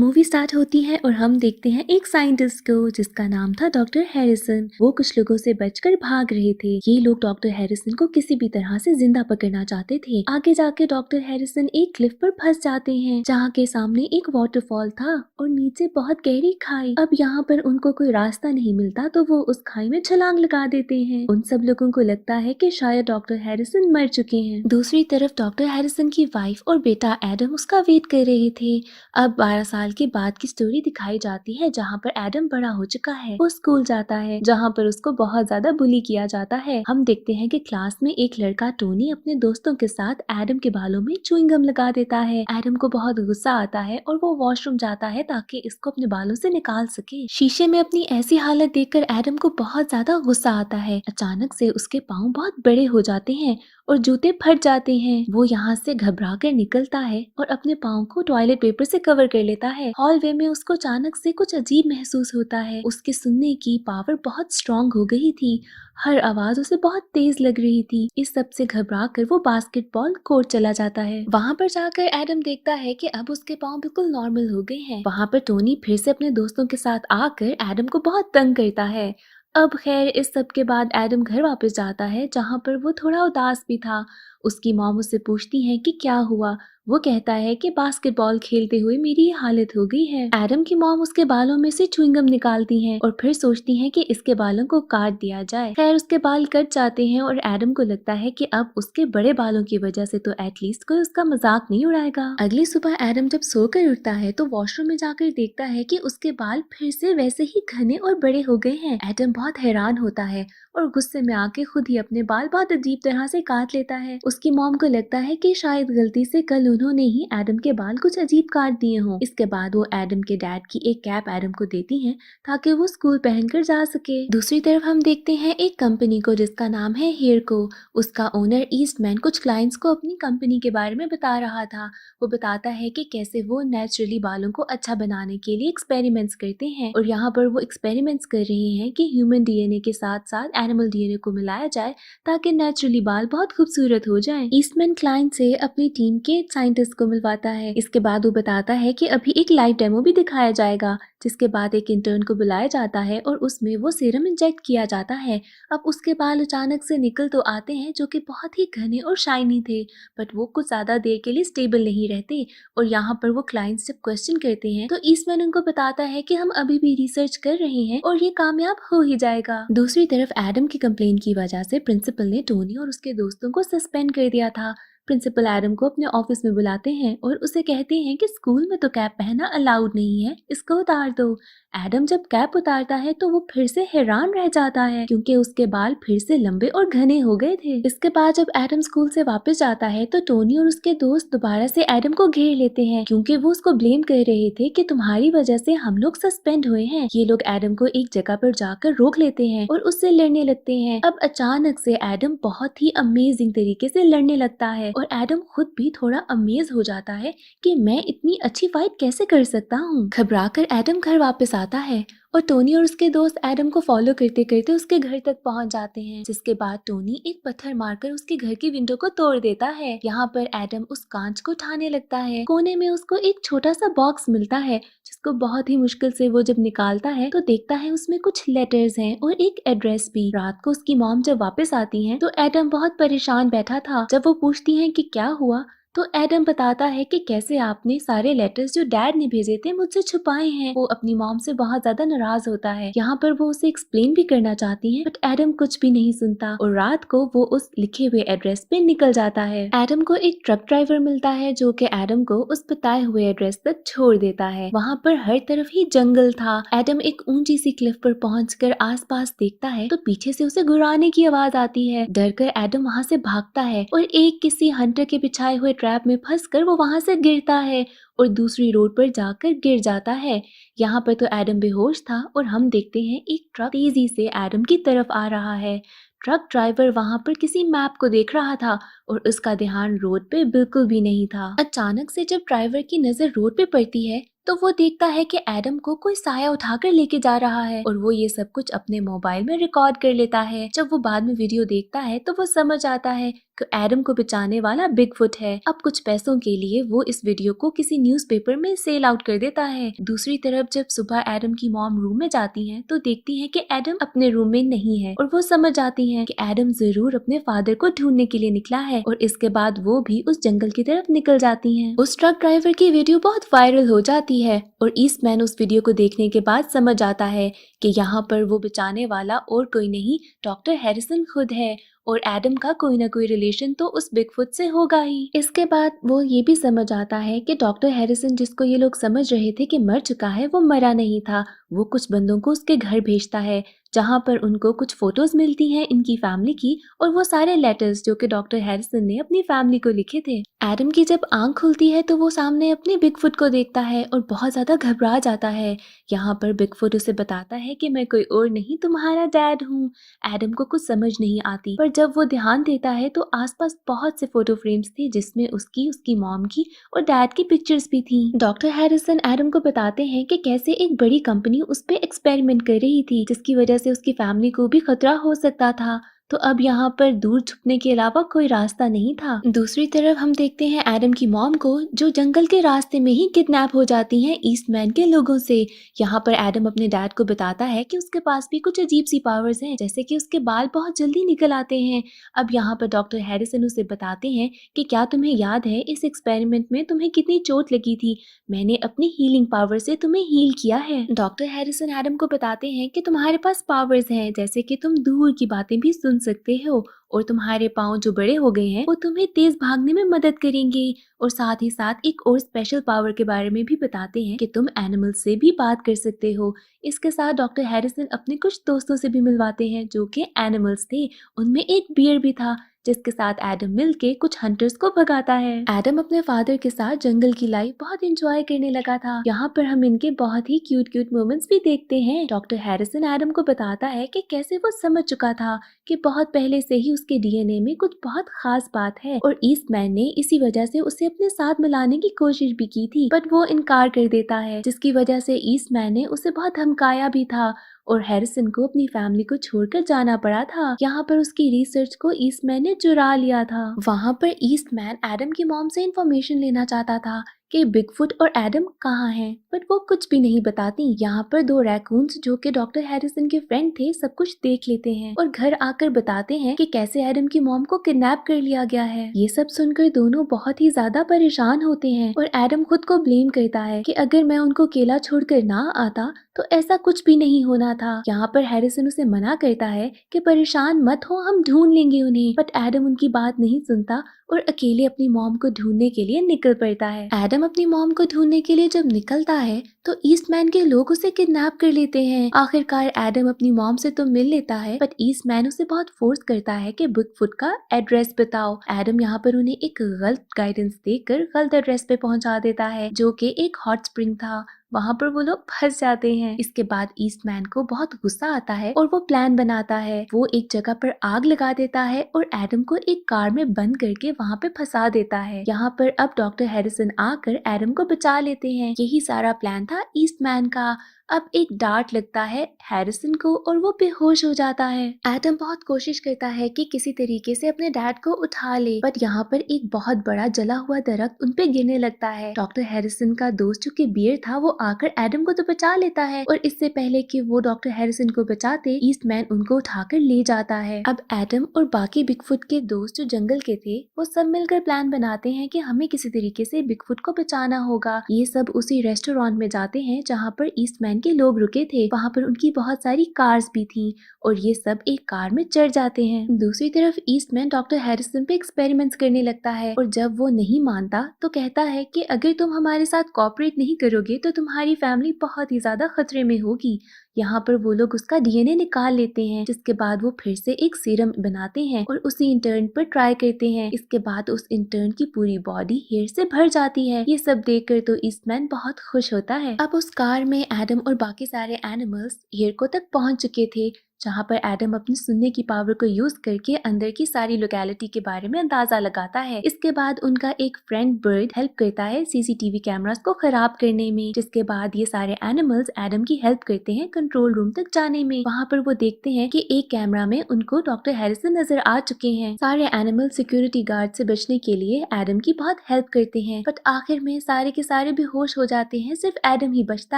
Movie start होती है और हम देखते हैं एक साइंटिस्ट को जिसका नाम था डॉक्टर हैरिसन। वो कुछ लोगों से बचकर भाग रहे थे। ये लोग डॉक्टर हैरिसन को किसी भी तरह से जिंदा पकड़ना चाहते थे। आगे जाके डॉक्टर हैरिसन एक क्लिफ पर फंस जाते हैं जहाँ के सामने एक वाटरफॉल था और नीचे बहुत गहरी खाई। अब यहाँ पर उनको कोई रास्ता नहीं मिलता तो वो उस खाई में छलांग लगा देते हैं। उन सब लोगों को लगता है कि शायद डॉक्टर हैरिसन मर चुके हैं। दूसरी तरफ डॉक्टर हैरिसन की वाइफ और बेटा एडम उसका वेट कर रहे थे। अब 12 साल के बाद की स्टोरी दिखाई जाती है जहाँ पर एडम बड़ा हो चुका है। वो स्कूल जाता है जहाँ पर उसको बहुत ज्यादा बुली किया जाता है। हम देखते हैं कि क्लास में एक लड़का टोनी अपने दोस्तों के साथ एडम के बालों में च्युइंग गम लगा देता है। एडम को बहुत गुस्सा आता है और वो वॉशरूम जाता है ताकि इसको अपने बालों से निकाल सके। शीशे में अपनी ऐसी हालत देखकर एडम को बहुत ज्यादा गुस्सा आता है। अचानक से उसके पाँव बहुत बड़े हो जाते हैं और जूते फट जाते हैं। वो यहाँ से घबरा कर निकलता है और अपने पाँव को टॉयलेट पेपर से कवर कर लेता है। हॉलवे में उसको अचानक से कुछ अजीब महसूस होता है। उसके सुनने की पावर बहुत स्ट्रांग हो गई थी। हर आवाज उसे बहुत तेज लग रही थी। इस सब से घबरा कर वो बास्केटबॉल कोर्ट चला जाता है। वहाँ पर जाकर एडम देखता है कि अब उसके पाँव बिल्कुल नॉर्मल हो गए हैं। वहाँ पर टोनी फिर से अपने दोस्तों के साथ आकर एडम को बहुत तंग करता है। अब खैर इस सब के बाद एडम घर वापस जाता है जहाँ पर वो थोड़ा उदास भी था। उसकी मॉम उससे पूछती है कि क्या हुआ। वो कहता है कि बास्केटबॉल खेलते हुए मेरी ये हालत हो गई है। एडम की मॉम उसके बालों में से च्युइंगम निकालती हैं और फिर सोचती हैं कि इसके बालों को काट दिया जाए। खैर उसके बाल कट जाते हैं और एडम को लगता है कि अब उसके बड़े बालों की वजह से तो एटलीस्ट कोई उसका मजाक नहीं उड़ाएगा। अगली सुबह एडम जब सोकर उठता है तो वॉशरूम में जाकर देखता है कि उसके बाल फिर से वैसे ही घने और बड़े हो गए हैं। एडम बहुत हैरान होता है और गुस्से में आके खुद ही अपने बाल बहुत अजीब तरह से काट लेता है। उसकी मॉम को लगता है कि शायद गलती से कल उन्होंने ही एडम के बाल कुछ अजीब काट दिए हों। इसके बाद वो एडम के डैड की एक कैप एडम को देती हैं ताकि वो स्कूल पहनकर जा सके। दूसरी तरफ हम देखते हैं एक कंपनी को जिसका नाम है हेयर को। उसका ओनर ईस्टमैन कुछ क्लाइंट्स को अपनी कंपनी के बारे में बता रहा था। वो बताता है कि कैसे वो नेचुरली बालों को अच्छा बनाने के लिए एक्सपेरिमेंट्स करते हैं और यहाँ पर वो एक्सपेरिमेंट्स कर रहे हैं कि ह्यूमन डीएनए के साथ साथ एनिमल डीएनए को मिलाया जाए ताकि नेचुरली बाल बहुत खूबसूरत हो जाएं। ईस्टमैन क्लाइंट से अपनी टीम के साइंटिस्ट को मिलवाता है। इसके बाद वो बताता है कि अभी एक लाइव डेमो भी दिखाया जाएगा जिसके बाद एक इंटर्न को बुलाया जाता है और उसमें वो सीरम इंजेक्ट किया जाता है। अब उसके बाल अचानक से निकल तो आते हैं जो कि बहुत ही घने और शाइनी थे बट वो कुछ ज्यादा देर के लिए स्टेबल नहीं रहते और यहाँ पर वो क्लाइंट्स जब क्वेश्चन करते हैं तो ईस्टमैन उनको बताता है कि हम अभी भी रिसर्च कर रहे हैं और ये कामयाब हो ही जाएगा। दूसरी तरफ एडम की कंप्लेन की वजह से प्रिंसिपल ने टोनी और उसके दोस्तों को सस्पेंड कर दिया था। प्रिंसिपल एडम को अपने ऑफिस में बुलाते हैं और उसे कहते हैं कि स्कूल में तो कैप पहनना अलाउड नहीं है, इसको उतार दो। एडम जब कैप उतारता है तो वो फिर से हैरान रह जाता है क्योंकि उसके बाल फिर से लंबे और घने हो गए थे। इसके बाद जब एडम स्कूल से वापस जाता है तो टोनी और उसके दोस्त दोबारा से एडम को घेर लेते हैं क्योंकि वो उसको ब्लेम कर रहे थे कि तुम्हारी वजह से हम लोग सस्पेंड हुए हैं। ये लोग एडम को एक जगह पर जाकर रोक लेते हैं और उससे लड़ने लगते हैं। अब अचानक से एडम बहुत ही अमेजिंग तरीके से लड़ने लगता है और एडम खुद भी थोड़ा अमेज हो जाता है कि मैं इतनी अच्छी फाइट कैसे कर सकता हूँ। घबराकर एडम घर वापस आता है और टोनी और उसके दोस्त एडम को फॉलो करते करते उसके घर तक पहुंच जाते हैं जिसके बाद टोनी एक पत्थर मारकर उसके घर की विंडो को तोड़ देता है। यहाँ पर एडम उस कांच को उठाने लगता है। कोने में उसको एक छोटा सा बॉक्स मिलता है जिसको बहुत ही मुश्किल से वो जब निकालता है तो देखता है उसमें कुछ लेटर्स हैं और एक एड्रेस भी। रात को उसकी मॉम जब वापस आती है तो एडम बहुत परेशान बैठा था। जब वो पूछती है कि क्या हुआ तो एडम बताता है कि कैसे आपने सारे लेटर्स जो डैड ने भेजे थे मुझसे छुपाए हैं। वो अपनी मॉम से बहुत ज्यादा नाराज होता है। यहाँ पर वो उसे एक्सप्लेन भी करना चाहती है बट एडम कुछ भी नहीं सुनता और रात को वो उस लिखे हुए एड्रेस पे निकल जाता है। एडम को एक ट्रक ड्राइवर मिलता है जो कि एडम को उस बताए हुए एड्रेस तक छोड़ देता है। वहाँ पर हर तरफ ही जंगल था। एडम एक ऊंची सी क्लिफ पर पहुंचकर आसपास देखता है तो पीछे से उसे गुर्राने की आवाज आती है। डर कर एडम वहाँ से भागता है और एक किसी हंटर के बिछाए हुए ट्रैप में फंसकर वो वहां से गिरता है और दूसरी रोड पर जाकर गिर जाता है। यहाँ पर तो एडम बेहोश था और हम देखते हैं एक ट्रक तेजी से एडम की तरफ आ रहा है। ट्रक ड्राइवर वहां पर किसी मैप को देख रहा था और उसका ध्यान रोड पे बिल्कुल भी नहीं था। अचानक से जब ड्राइवर की नजर रोड पे पड़ती है तो वो देखता है कि एडम को कोई साया उठाकर लेके जा रहा है और वो ये सब कुछ अपने मोबाइल में रिकॉर्ड कर लेता है। जब वो बाद में वीडियो देखता है तो वो समझ आता है कि एडम को बचाने वाला बिगफुट है। अब कुछ पैसों के लिए वो इस वीडियो को किसी न्यूज़पेपर में सेल आउट कर देता है। दूसरी तरफ जब सुबह एडम की मॉम रूम में जाती है तो देखती है कि एडम अपने रूम में नहीं है और वो समझ जाती है कि एडम जरूर अपने फादर को ढूंढने के लिए निकला है और इसके बाद वो भी उस जंगल की तरफ निकल जाती है। उस ट्रक ड्राइवर की वीडियो बहुत वायरल हो जाती है और ईस्टमैन उस वीडियो को देखने के बाद समझ आता है कि यहाँ पर वो बचाने वाला और कोई नहीं डॉक्टर हैरिसन खुद है और एडम का कोई ना कोई रिलेशन तो उस बिगफुट से होगा ही। इसके बाद वो ये भी समझ आता है कि डॉक्टर हैरिसन जिसको ये लोग समझ रहे थे कि मर चुका है वो मरा नहीं था। वो कुछ बंदों को उसके घर भेजता है जहाँ पर उनको कुछ फोटोज मिलती हैं इनकी फैमिली की और वो सारे लेटर्स जो कि डॉक्टर हैरिसन ने अपनी फैमिली को लिखे थे। एडम की जब आंख खुलती है तो वो सामने अपने बिगफुट को देखता है और बहुत ज्यादा घबरा जाता है। यहाँ पर बिगफुट उसे बताता है कि मैं कोई और नहीं तुम्हारा डैड हूँ। एडम को कुछ समझ नहीं आती पर जब वो ध्यान देता है तो आसपास बहुत से फोटो फ्रेम्स थे जिसमें उसकी मॉम की और डैड की पिक्चर्स भी थी। डॉक्टर हैरिसन एडम को बताते हैं कि कैसे एक बड़ी कंपनी उस पे एक्सपेरिमेंट कर रही थी जिसकी वजह से उसकी फैमिली को भी खतरा हो सकता था। तो अब यहाँ पर दूर छुपने के अलावा कोई रास्ता नहीं था। दूसरी तरफ हम देखते हैं एडम की मॉम को जो जंगल के रास्ते में ही किडनैप हो जाती हैं ईस्टमैन के लोगों से। यहाँ पर एडम अपने डैड को बताता है कि उसके पास भी कुछ अजीब सी पावर्स हैं जैसे कि उसके बाल बहुत जल्दी निकल आते हैं। अब यहाँ पर डॉक्टर हैरिसन उसे बताते हैं कि क्या तुम्हें याद है इस एक्सपेरिमेंट में तुम्हें कितनी चोट लगी थी, मैंने अपनी हीलिंग पावर से तुम्हें हील किया है। डॉक्टर हैरिसन एडम को बताते हैं कि तुम्हारे पास पावर्स हैं जैसे कि तुम दूर की बातें भी सुन सकते हो और तुम्हारे पाँव जो बड़े हो गए हैं वो तुम्हें तेज भागने में मदद करेंगे। और साथ ही साथ एक और स्पेशल पावर के बारे में भी बताते हैं कि तुम एनिमल से भी बात कर सकते हो। इसके साथ डॉक्टर हैरिसन अपने कुछ दोस्तों से भी मिलवाते हैं जो कि एनिमल्स थे। उनमें एक बियर भी था जिसके साथ एडम मिलके कुछ हंटर्स को भगाता है। एडम अपने फादर के साथ जंगल की लाइफ बहुत एंजॉय करने लगा था। यहाँ पर हम इनके बहुत ही क्यूट मोमेंट्स भी देखते हैं। डॉक्टर हैरिसन एडम को बताता है कि कैसे वो समझ चुका था कि बहुत पहले से ही उसके डीएनए में कुछ बहुत खास बात है और ईस्टमैन ने इसी वजह से उसे अपने साथ मिलाने की कोशिश भी की थी बट वो इनकार कर देता है जिसकी वजह से ईस्टमैन ने उसे बहुत धमकाया भी था और हैरिसन को अपनी फैमिली को छोड़कर जाना पड़ा था। यहाँ पर उसकी रिसर्च को ईस्टमैन ने चुरा लिया था। वहाँ पर ईस्टमैन एडम की मॉम से इंफॉर्मेशन लेना चाहता था कि बिगफुट और एडम कहाँ हैं, बट वो कुछ भी नहीं बताती। यहाँ पर दो रैकून्स जो कि डॉक्टर हैरिसन के फ्रेंड थे सब कुछ देख लेते हैं और घर आकर बताते हैं कि कैसे एडम की मॉम को किडनैप कर लिया गया है। ये सब सुनकर दोनों बहुत ही ज्यादा परेशान होते हैं और एडम खुद को ब्लेम करता है कि अगर मैं उनको अकेला छोड़कर ना आता तो ऐसा कुछ भी नहीं होना था। यहाँ पर हैरिसन उसे मना करता है कि परेशान मत हो, हम ढूंढ लेंगे उन्हें, बट एडम उनकी बात नहीं सुनता और अकेले अपनी मॉम को ढूंढने के लिए निकल पड़ता है। एडम अपनी मॉम को ढूंढने के लिए जब निकलता है तो ईस्टमैन के लोग उसे किडनैप कर लेते हैं। आखिरकार एडम अपनी मॉम से तो मिल लेता है बट ईस्टमैन उसे बहुत फोर्स करता है कि बिगफुट का एड्रेस बताओ। एडम यहाँ पर उन्हें एक गलत गाइडेंस देकर गलत एड्रेस पे पहुंचा देता है जो कि एक हॉट स्प्रिंग था। वहाँ पर वो लोग फंस जाते हैं। इसके बाद ईस्टमैन को बहुत गुस्सा आता है और वो प्लान बनाता है। वो एक जगह पर आग लगा देता है और एडम को एक कार में बंद करके वहाँ पे फंसा देता है। यहाँ पर अब डॉक्टर हैरिसन आकर एडम को बचा लेते हैं। यही सारा प्लान था ईस्टमैन का। अब एक डांट लगता है हैरिसन को और वो बेहोश हो जाता है। एडम बहुत कोशिश करता है कि किसी तरीके से अपने डैड को उठा ले बट यहाँ पर एक बहुत बड़ा जला हुआ दरख्त उन पे गिरने लगता है। डॉक्टर हैरिसन का दोस्त जो कि बियर था वो आकर एडम को तो बचा लेता है और इससे पहले कि वो डॉक्टर हैरिसन को बचाते ईस्टमैन उनको उठाकर ले जाता है। अब एडम और बाकी बिगफुट के दोस्त जो जंगल के थे वो सब मिलकर प्लान बनाते हैं कि हमें किसी तरीके से बिगफुट को बचाना होगा। ये सब उसी रेस्टोरेंट में जाते हैं जहाँ पर ईस्टमैन के लोग रुके थे। वहाँ पर उनकी बहुत सारी कार्स भी थी और ये सब एक कार में चढ़ जाते हैं। दूसरी तरफ ईस्टमैन डॉक्टर हैरिसन पे एक्सपेरिमेंट्स करने लगता है और जब वो नहीं मानता तो कहता है कि अगर तुम हमारे साथ कोऑपरेट नहीं करोगे तो तुम्हारी फैमिली बहुत ही ज्यादा खतरे में होगी। यहाँ पर वो लोग उसका डीएनए निकाल लेते हैं जिसके बाद वो फिर से एक सीरम बनाते हैं और उसी इंटर्न पर ट्राई करते हैं। इसके बाद उस इंटर्न की पूरी बॉडी हेयर से भर जाती है। ये सब देखकर तो ईस्टमैन बहुत खुश होता है। अब उस कार में एडम और बाकी सारे एनिमल्स हेयर को तक पहुंच चुके थे जहाँ पर एडम अपनी सुनने की पावर को यूज करके अंदर की सारी लोकेलिटी के बारे में अंदाजा लगाता है। इसके बाद उनका एक फ्रेंड बर्ड हेल्प करता है सीसीटीवी कैमरास को खराब करने में, जिसके बाद ये सारे एनिमल्स एडम की हेल्प करते हैं कंट्रोल रूम तक जाने में। वहाँ पर वो देखते हैं कि एक कैमरा में उनको डॉक्टर हैरिसन नजर आ चुके हैं। सारे एनिमल सिक्योरिटी गार्ड से बचने के लिए एडम की बहुत हेल्प करते हैं, बट आखिर में सारे के सारे बेहोश हो जाते हैं, सिर्फ एडम ही बचता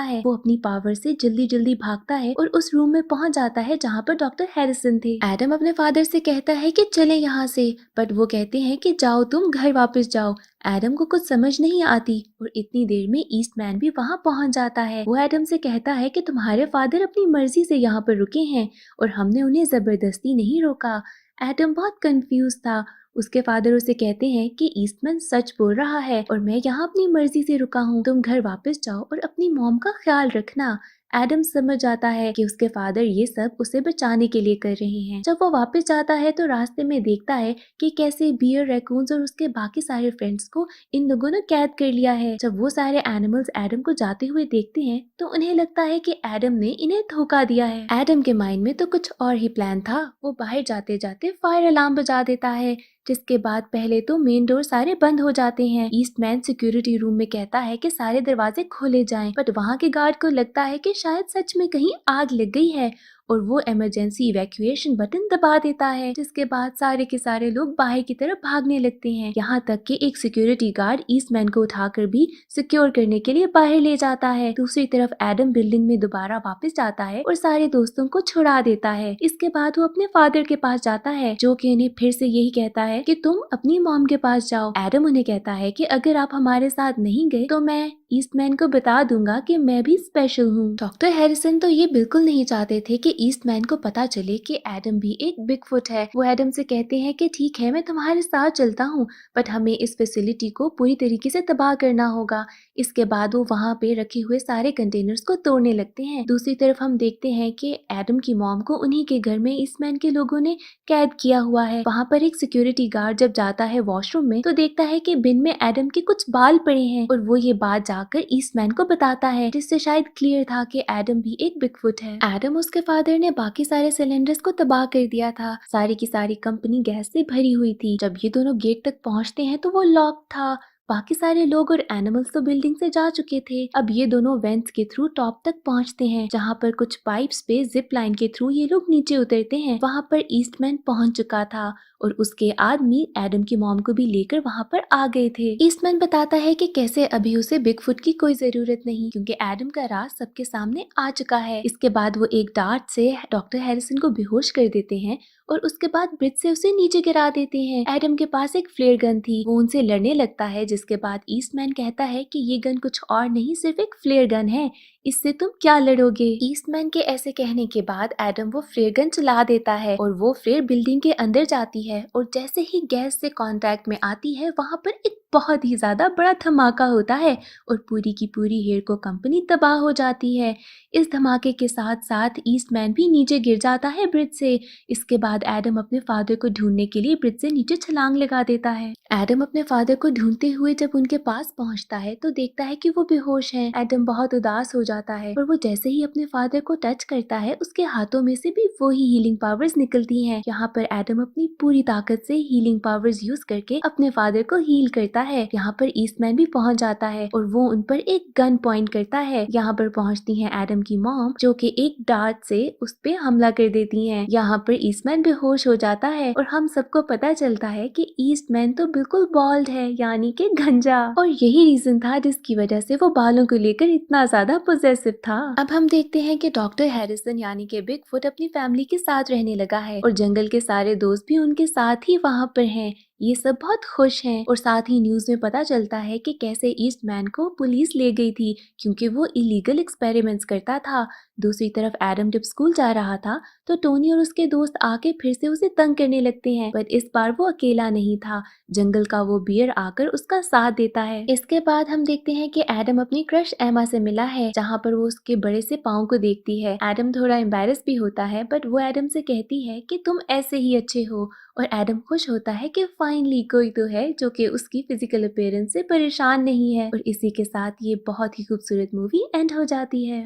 है। वो अपनी पावर से जल्दी जल्दी भागता है और उस रूम में पहुंच जाता है जहाँ पर डॉक्टर हैरिसन थे। एडम अपने फादर से कहता है कि चले यहाँ से, बट वो कहते हैं कि जाओ तुम घर वापस जाओ। एडम को कुछ समझ नहीं आती और इतनी देर में ईस्टमैन भी वहाँ पहुँच जाता है। वो एडम से कहता है कि तुम्हारे फादर अपनी मर्जी से यहाँ पर रुके हैं और हमने उन्हें जबरदस्ती नहीं रोका। एडम बहुत कंफ्यूज था। उसके फादर उसे कहते हैं कि ईस्टमैन सच बोल रहा है और मैं यहाँ अपनी मर्जी से रुका हूँ, तुम घर वापस जाओ और अपनी मॉम का ख्याल रखना। एडम समझ जाता है कि उसके फादर ये सब उसे बचाने के लिए कर रहे हैं। जब वो वापस जाता है तो रास्ते में देखता है कि कैसे बियर, रैकून्स और उसके बाकी सारे फ्रेंड्स को इन लोगों ने कैद कर लिया है। जब वो सारे एनिमल्स एडम को जाते हुए देखते हैं तो उन्हें लगता है कि एडम ने इन्हें धोखा दिया है। एडम के माइंड में तो कुछ और ही प्लान था। वो बाहर जाते जाते फायर अलार्म बजा देता है, जिसके बाद पहले तो मेन डोर सारे बंद हो जाते हैं। ईस्टमैन सिक्योरिटी रूम में कहता है कि सारे दरवाजे खोले जाएं, बट वहाँ के गार्ड को लगता है कि शायद सच में कहीं आग लग गई है और वो इमरजेंसी इवैक्यूएशन बटन दबा देता है, जिसके बाद सारे के सारे लोग बाहर की तरफ भागने लगते हैं। यहाँ तक कि एक सिक्योरिटी गार्ड ईस्टमैन को उठाकर भी सिक्योर करने के लिए बाहर ले जाता है। दूसरी तरफ एडम बिल्डिंग में दोबारा वापस जाता है और सारे दोस्तों को छुड़ा देता है। इसके बाद वो अपने फादर के पास जाता है, जो कि उन्हें फिर से यही कहता है कि तुम अपनी मॉम के पास जाओ। एडम उन्हें कहता है कि अगर आप हमारे साथ नहीं गए तो मैं ईस्टमैन को बता दूंगा कि मैं भी स्पेशल हूँ। डॉक्टर हैरिसन तो ये बिल्कुल नहीं चाहते थे कि ईस्टमैन को पता चले कि एडम भी एक बिगफुट है। वो एडम से कहते हैं कि ठीक है, मैं तुम्हारे साथ चलता हूँ, बट हमें इस फैसिलिटी को पूरी तरीके से तबाह करना होगा। इसके बाद वो वहाँ पे रखे हुए सारे कंटेनर्स को तोड़ने लगते हैं। दूसरी तरफ हम देखते हैं कि एडम की मॉम को उन्हीं के घर में ईस्टमैन के लोगों ने कैद किया हुआ है। वहाँ पर एक सिक्योरिटी गार्ड जब जाता है वॉशरूम में तो देखता है कि बिन में एडम के कुछ बाल पड़े हैं और वो ये बात जाकर ईस्टमैन को बताता है, जिससे शायद क्लियर था कि एडम भी एक बिगफुट है। एडम उसके फादर ने बाकी सारे सिलेंडर्स को तबाह कर दिया था। सारी की सारी कंपनी गैस से भरी हुई थी। जब ये दोनों गेट तक पहुंचते हैं तो वो लॉक था। बाकी सारे लोग और एनिमल्स तो बिल्डिंग से जा चुके थे। अब ये दोनों वेंट्स के थ्रू टॉप तक पहुंचते हैं, जहाँ पर कुछ पाइप्स पे जिप लाइन के थ्रू ये लोग नीचे उतरते हैं। वहाँ पर ईस्टमैन पहुंच चुका था और उसके आदमी एडम की मॉम को भी लेकर वहाँ पर आ गए थे। ईस्टमैन बताता है कि कैसे अभी उसे बिगफुट की कोई जरूरत नहीं, क्योंकि एडम का राज सबके सामने आ चुका है। इसके बाद वो एक डार्ट से डॉक्टर हैरिसन को बेहोश कर देते हैं और उसके बाद ब्रिज से उसे नीचे गिरा देते हैं। एडम के पास एक फ्लेयर गन थी, वो उनसे लड़ने लगता है, जिसके बाद ईस्टमैन कहता है कि ये गन कुछ और नहीं, सिर्फ एक फ्लेयर गन है, इससे तुम क्या लड़ोगे। ईस्टमैन के ऐसे कहने के बाद एडम वो फ्लेयर गन चला देता है और वो फ्लेयर बिल्डिंग के अंदर जाती है और जैसे ही गैस से कांटेक्ट में आती है वहाँ पर एक बहुत ही ज्यादा बड़ा धमाका होता है और पूरी की पूरी हेयरको कंपनी तबाह हो जाती है। इस धमाके के साथ साथ ईस्टमैन भी नीचे गिर जाता है ब्रिज से। इसके बाद एडम अपने फादर को ढूंढने के लिए ब्रिज से नीचे छलांग लगा देता है। एडम अपने फादर को ढूंढते हुए जब उनके पास पहुंचता है तो देखता है कि वो बेहोश हैं। एडम बहुत उदास हो जाता है और वो जैसे ही अपने फादर को टच करता है उसके हाथों में से भी वही हीलिंग पावर्स निकलती हैं। यहाँ पर एडम अपनी पूरी ताकत से हीलिंग पावर्स यूज करके अपने फादर को हील करता है। यहाँ पर ईस्टमैन भी पहुंच जाता है और वो उन पर एक गन पॉइंट करता है। यहाँ पर पहुंचती है एडम की मॉम, जो कि एक डार्ट से उस पे हमला कर देती हैं। यहाँ पर ईस्टमैन बेहोश हो जाता है और हम सबको पता चलता है कि ईस्टमैन तो बिल्कुल बॉल्ड है, यानी कि गंजा, और यही रीजन था जिसकी वजह से वो बालों को लेकर इतना ज्यादा पोजेसिव था। अब हम देखते हैं कि डॉक्टर हैरिसन यानी कि बिगफुट अपनी फैमिली के साथ रहने लगा है और जंगल के सारे दोस्त भी उनके साथ ही वहाँ पर हैं। ये सब बहुत खुश हैं और साथ ही न्यूज में पता चलता है कि कैसे ईस्टमैन को पुलिस ले गई थी क्योंकि वो इलीगल एक्सपेरिमेंट्स करता था। दूसरी तरफ एडम जब स्कूल जा रहा था तो टोनी और उसके दोस्त आके फिर से उसे तंग करने लगते हैं, पर इस बार वो अकेला नहीं था। जंगल का वो बियर आकर उसका साथ देता है। इसके बाद हम देखते हैं कि एडम अपनी क्रश एमा से मिला है, जहाँ पर वो उसके बड़े से पाँव को देखती है। एडम थोड़ा एम्बैरस भी होता है, बट वो एडम से कहती है कि तुम ऐसे ही अच्छे हो, और एडम खुश होता है कि फाइनली कोई तो है जो कि उसकी फिजिकल अपीयरेंस से परेशान नहीं है। और इसी के साथ ये बहुत ही खूबसूरत मूवी एंड हो जाती है।